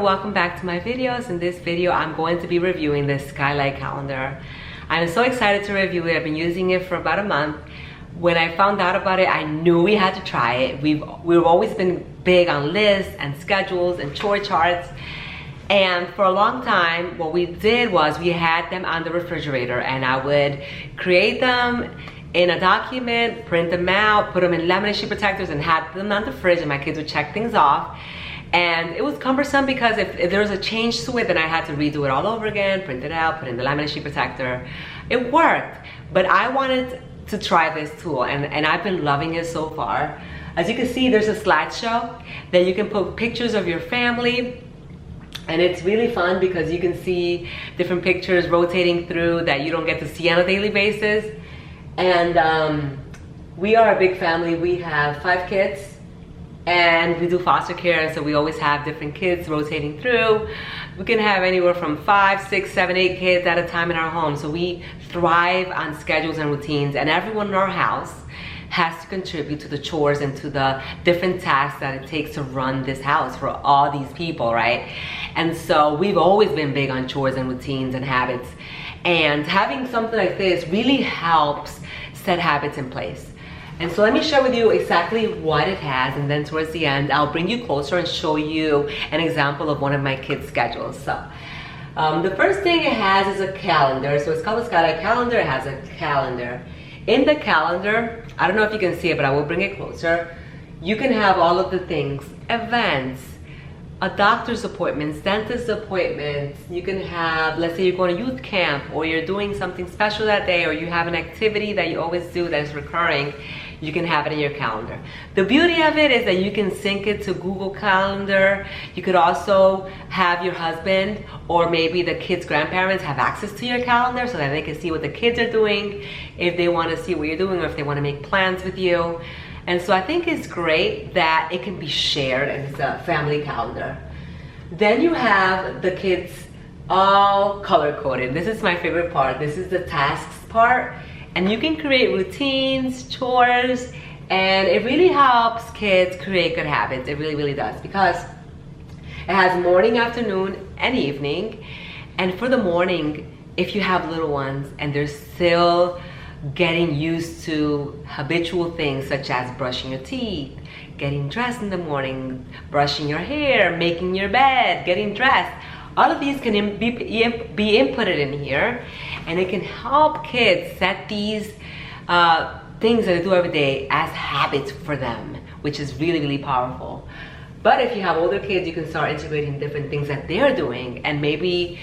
Welcome back to my videos. In this video I'm going to be reviewing this Skylight calendar. I'm so excited to review it. I've been using it for about a month. When I found out about it, I knew we had to try it. We've always been big on lists and schedules and chore charts, and for a long time what we did was we had them on the refrigerator, and I would create them in a document, print them out, put them in laminate sheet protectors and had them on the fridge, and my kids would check things off. And it was cumbersome because if there was a change to it, then I had to redo it all over again, print it out, put in the laminate sheet protector. It worked, but I wanted to try this tool, and I've been loving it so far. As you can see, there's a slideshow that you can put pictures of your family, and it's really fun because you can see different pictures rotating through that you don't get to see on a daily basis. And we are a big family. We have 5 kids. And we do foster care, and so we always have different kids rotating through. We can have anywhere from 5, 6, 7, 8 kids at a time in our home. So we thrive on schedules and routines, and everyone in our house has to contribute to the chores and to the different tasks that it takes to run this house for all these people, right? And so we've always been big on chores and routines and habits. And having something like this really helps set habits in place. And so let me share with you exactly what it has, and then towards the end I'll bring you closer and show you an example of one of my kids' schedules. So the first thing it has is a calendar. So it's called the Skylight calendar. It has a calendar. In the calendar, I don't know if you can see it, but I will bring it closer. You can have all of the things: events, a doctor's appointments, dentist appointments. You can have, let's say you're going to youth camp, or you're doing something special that day, or you have an activity that you always do that is recurring. You can have it in your calendar. The beauty of it is that you can sync it to Google Calendar. You could also have your husband or maybe the kids' grandparents have access to your calendar so that they can see what the kids are doing, if they want to see what you're doing, or if they want to make plans with you. And so I think it's great that it can be shared, and it's a family calendar. Then you have the kids all color-coded. This is my favorite part. This is the tasks part. And you can create routines, chores, and it really helps kids create good habits. It really, really does, because it has morning, afternoon, and evening. And for the morning, if you have little ones and they're still getting used to habitual things such as brushing your teeth, getting dressed in the morning, brushing your hair, making your bed, getting dressed, all of these can be inputted in here, and it can help kids set these things that they do every day as habits for them, which is really, really powerful. But if you have older kids, you can start integrating different things that they're doing, and maybe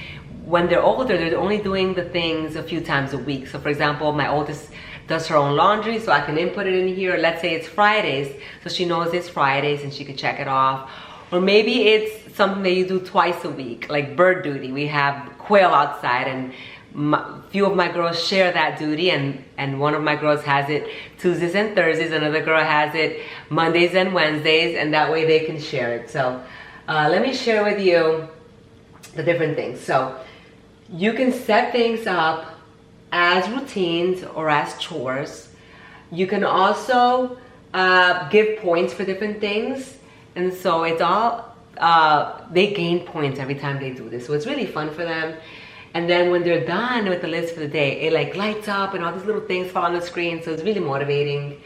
when they're older, they're only doing the things a few times a week. So for example, my oldest does her own laundry, so I can input it in here. Let's say it's Fridays, so she knows it's Fridays and she can check it off. Or maybe it's something that you do twice a week, like bird duty. We have quail outside, and few of my girls share that duty, and one of my girls has it Tuesdays and Thursdays, another girl has it Mondays and Wednesdays, and that way they can share it. So let me share with you the different things. So you can set things up as routines or as chores. You can also give points for different things. And so it's all, they gain points every time they do this. So it's really fun for them. And then when they're done with the list for the day, it like lights up and all these little things fall on the screen. So it's really motivating.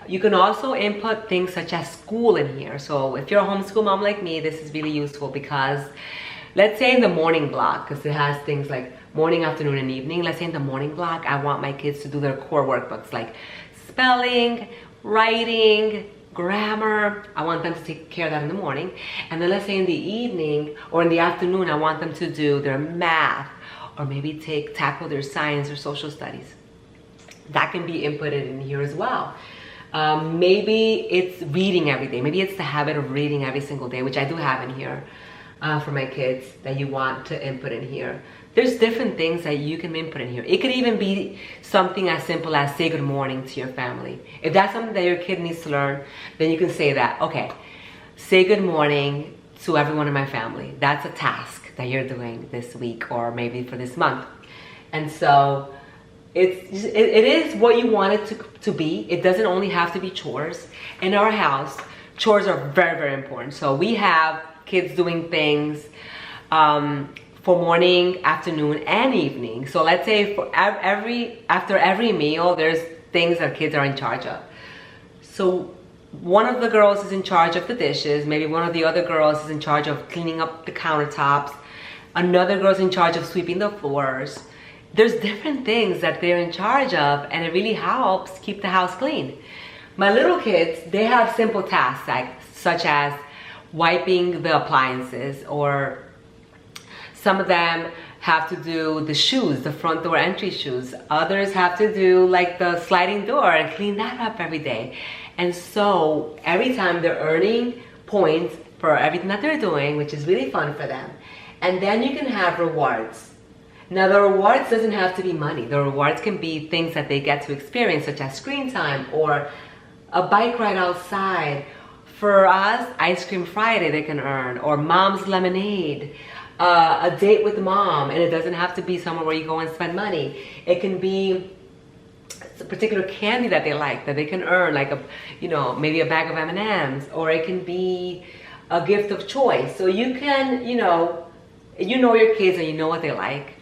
You can also input things such as school in here. So if you're a homeschool mom like me, this is really useful, because let's say in the morning block, because it has things like morning, afternoon, and evening. Let's say in the morning block, I want my kids to do their core workbooks like spelling, writing, grammar. I want them to take care of that in the morning. And then let's say in the evening or in the afternoon, I want them to do their math, or maybe tackle their science or social studies. That can be inputted in here as well. Maybe it's reading every day. Maybe it's the habit of reading every single day, which I do have in here. for my kids that you want to input in here. There's different things that you can input in here. It could even be something as simple as say good morning to your family. If that's something that your kid needs to learn, then you can say that, okay, say good morning to everyone in my family. That's a task that you're doing this week or maybe for this month. And so it is what you want it to be. It doesn't only have to be chores. In our house, chores are very, very important. So we have kids doing things for morning, afternoon, and evening. So let's say for after every meal, there's things that kids are in charge of. So one of the girls is in charge of the dishes. Maybe one of the other girls is in charge of cleaning up the countertops. Another girl's in charge of sweeping the floors. There's different things that they're in charge of, and it really helps keep the house clean. My little kids, they have simple tasks such as wiping the appliances, or some of them have to do the shoes, the front door entry shoes. Others have to do like the sliding door and clean that up every day. And so every time they're earning points for everything that they're doing, which is really fun for them. And then you can have rewards. Now the rewards doesn't have to be money. The rewards can be things that they get to experience, such as screen time or a bike ride outside. For us, Ice Cream Friday they can earn, or Mom's Lemonade, a date with mom, and it doesn't have to be somewhere where you go and spend money. It can be a particular candy that they like that they can earn, like maybe a bag of M&Ms, or it can be a gift of choice. So you can, you know your kids and you know what they like.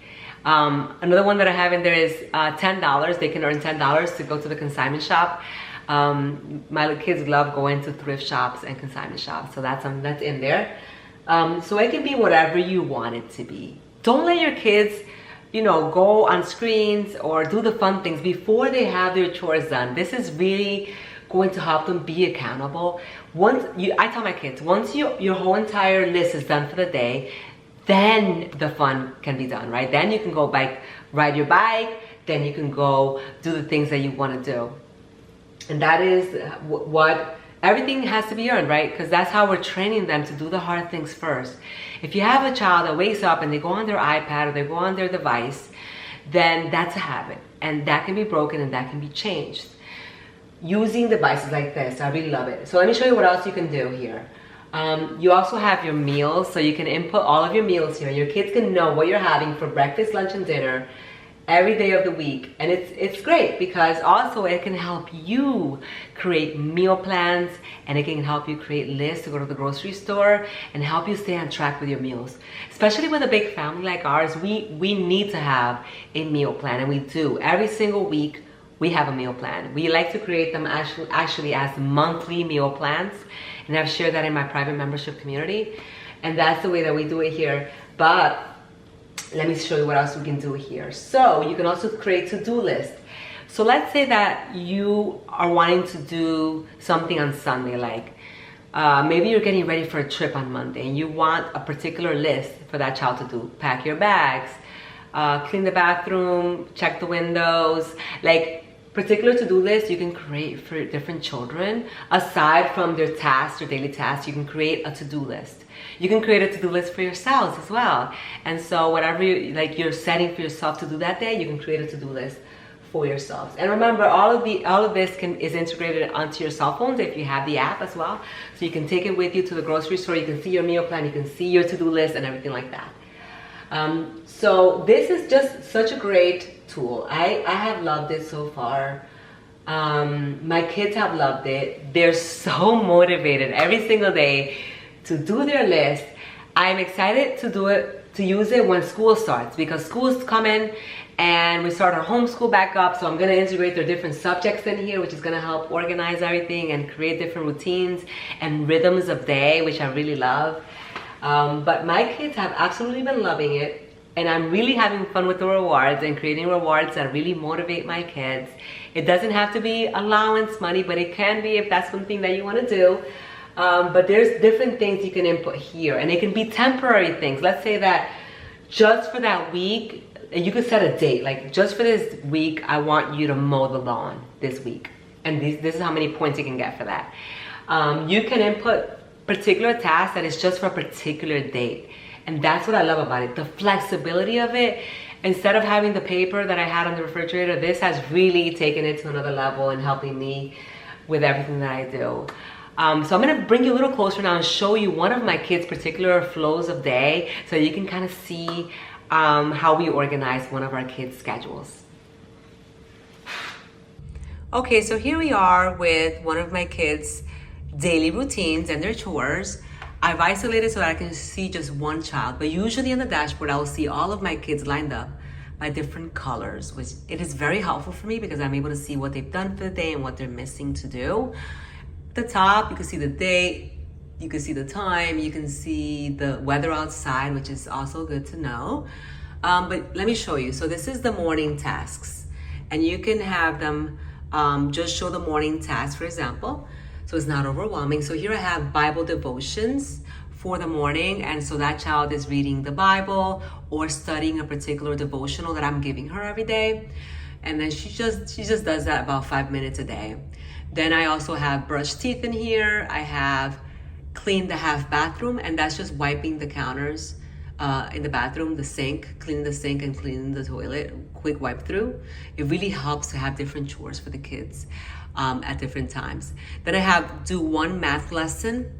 Another one that I have in there is $10. They can earn $10 to go to the consignment shop. My kids love going to thrift shops and consignment shops, so that's something that's in there. So it can be whatever you want it to be. Don't let your kids, go on screens or do the fun things before they have their chores done. This is really going to help them be accountable. I tell my kids, once your whole entire list is done for the day, then the fun can be done, right? Then you can go ride your bike, then you can go do the things that you want to do. And that is what everything has to be earned, right? Because that's how we're training them to do the hard things first. If you have a child that wakes up and they go on their iPad or they go on their device, then that's a habit, and that can be broken and that can be changed. Using devices like this, I really love it. So let me show you what else you can do here. You also have your meals, so you can input all of your meals here. Your kids can know what you're having for breakfast, lunch, and dinner every day of the week. And it's great because also it can help you create meal plans, and it can help you create lists to go to the grocery store and help you stay on track with your meals. Especially with a big family like ours, we need to have a meal plan, and we do. Every single week we have a meal plan. We like to create them actually as monthly meal plans, and I've shared that in my private membership community, and that's the way that we do it here. But let me show you what else we can do here. So you can also create to-do lists. So let's say that you are wanting to do something on Sunday, like maybe you're getting ready for a trip on Monday and you want a particular list for that child to do. Pack your bags, clean the bathroom, check the windows, like particular to-do lists you can create for different children. Aside from their tasks, their daily tasks, you can create a to-do list. You can create a to-do list for yourselves as well. And so whatever you're setting for yourself to do that day, you can create a to-do list for yourselves. And remember, all of this is integrated onto your cell phones if you have the app as well. So you can take it with you to the grocery store. You can see your meal plan. You can see your to-do list and everything like that. So this is just such a great tool. I have loved it so far. My kids have loved it. They're so motivated every single day to do their list. I'm excited to use it when school starts, because school's coming and we start our homeschool back up. So I'm going to integrate their different subjects in here, which is going to help organize everything and create different routines and rhythms of day, which I really love. But my kids have absolutely been loving it, and I'm really having fun with the rewards and creating rewards that really motivate my kids. It doesn't have to be allowance money, but it can be if that's something that you want to do. But there's different things you can input here, and it can be temporary things. Let's say that just for that week, you could set a date, like just for this week, I want you to mow the lawn this week. And this is how many points you can get for that. You can input particular task that is just for a particular date. And that's what I love about it, the flexibility of it. Instead of having the paper that I had on the refrigerator, this has really taken it to another level and helping me with everything that I do. So I'm gonna bring you a little closer now and show you one of my kids' particular flows of day so you can kind of see how we organize one of our kids' schedules. Okay, so here we are with one of my kids' daily routines and their chores. I've isolated so that I can see just one child, but usually on the dashboard I will see all of my kids lined up by different colors, which it is very helpful for me because I'm able to see what they've done for the day and what they're missing to do. At the top, you can see the date, you can see the time, you can see the weather outside, which is also good to know. But let me show you. So this is the morning tasks, and you can have them just show the morning tasks, for example, so it's not overwhelming. So here I have Bible devotions for the morning, and so that child is reading the Bible or studying a particular devotional that I'm giving her every day, and then she just does that about 5 minutes a day. Then I also have brush teeth in here. I have clean the half bathroom, and that's just wiping the counters in the bathroom, the sink, cleaning the sink and cleaning the toilet, quick wipe through. It really helps to have different chores for the kids at different times. Then I have do one math lesson.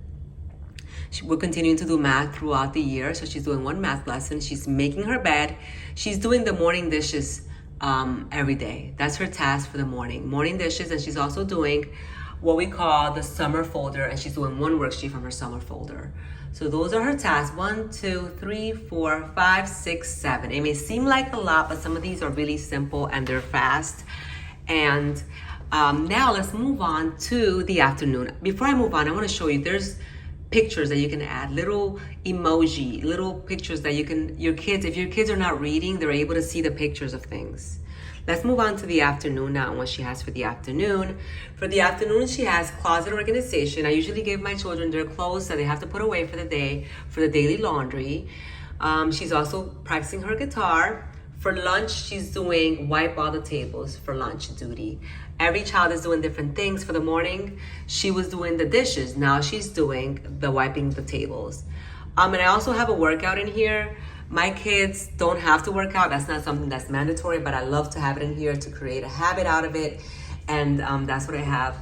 We're continuing to do math throughout the year, so she's doing one math lesson. She's making her bed. She's doing the morning dishes every day. That's her task for the morning dishes, and she's also doing what we call the summer folder, and she's doing one worksheet from her summer folder. So those are her tasks. 1, 2, 3, 4, 5, 6, 7. It may seem like a lot, but some of these are really simple and they're fast. And now let's move on to the afternoon. Before I move on, I want to show you there's pictures that you can add, little emoji, little pictures that you can, if your kids are not reading, they're able to see the pictures of things. Let's move on to the afternoon now and what she has for the afternoon. For the afternoon, she has closet organization. I usually give my children their clothes that they have to put away for the day, for the daily laundry. She's also practicing her guitar. For lunch, she's doing wipe all the tables for lunch duty. Every child is doing different things. For the morning, she was doing the dishes. Now she's doing the wiping the tables. And I also have a workout in here. My kids don't have to work out. That's not something that's mandatory, but I love to have it in here to create a habit out of it. And that's what I have.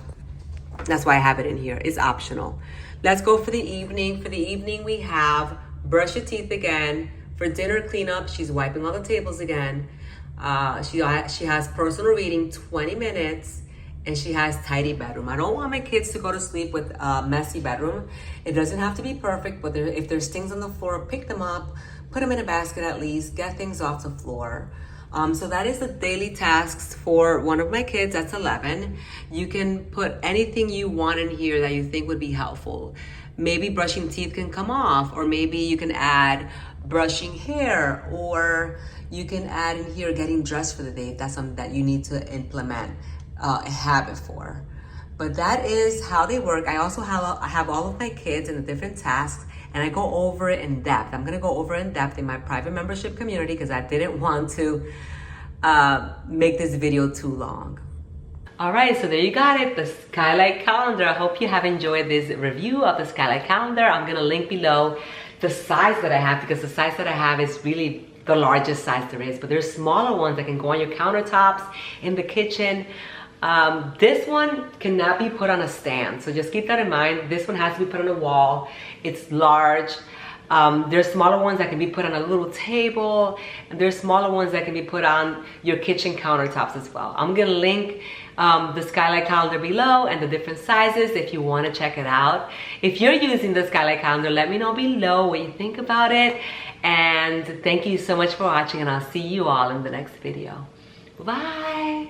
That's why I have it in here. It's optional. Let's go for the evening. For the evening, we have brush your teeth again. For dinner cleanup, she's wiping all the tables again. She has personal reading, 20 minutes, and she has tidy bedroom. I don't want my kids to go to sleep with a messy bedroom. It doesn't have to be perfect, but if there's things on the floor, pick them up, put them in a basket at least, get things off the floor. So that is the daily tasks for one of my kids. That's 11. You can put anything you want in here that you think would be helpful. Maybe brushing teeth can come off, or maybe you can add brushing hair, or you can add in here getting dressed for the day if that's something that you need to implement a habit for. But that is how they work. I also have all of my kids in the different tasks, and I go over it in depth. I'm gonna go over in depth in my private membership community because I didn't want to make this video too long. All right, so there you got it, the Skylight calendar. I hope you have enjoyed this review of the Skylight calendar. I'm gonna link below the size that I have, because the size that I have is really the largest size there is, but there's smaller ones that can go on your countertops, in the kitchen. This one cannot be put on a stand, so just keep that in mind. This one has to be put on a wall. It's large. There's smaller ones that can be put on a little table, and there's smaller ones that can be put on your kitchen countertops as well. I'm gonna link the Skylight calendar below and the different sizes if you want to check it out. If you're using the Skylight calendar, let me know below what you think about it. And thank you so much for watching, and I'll see you all in the next video. Bye.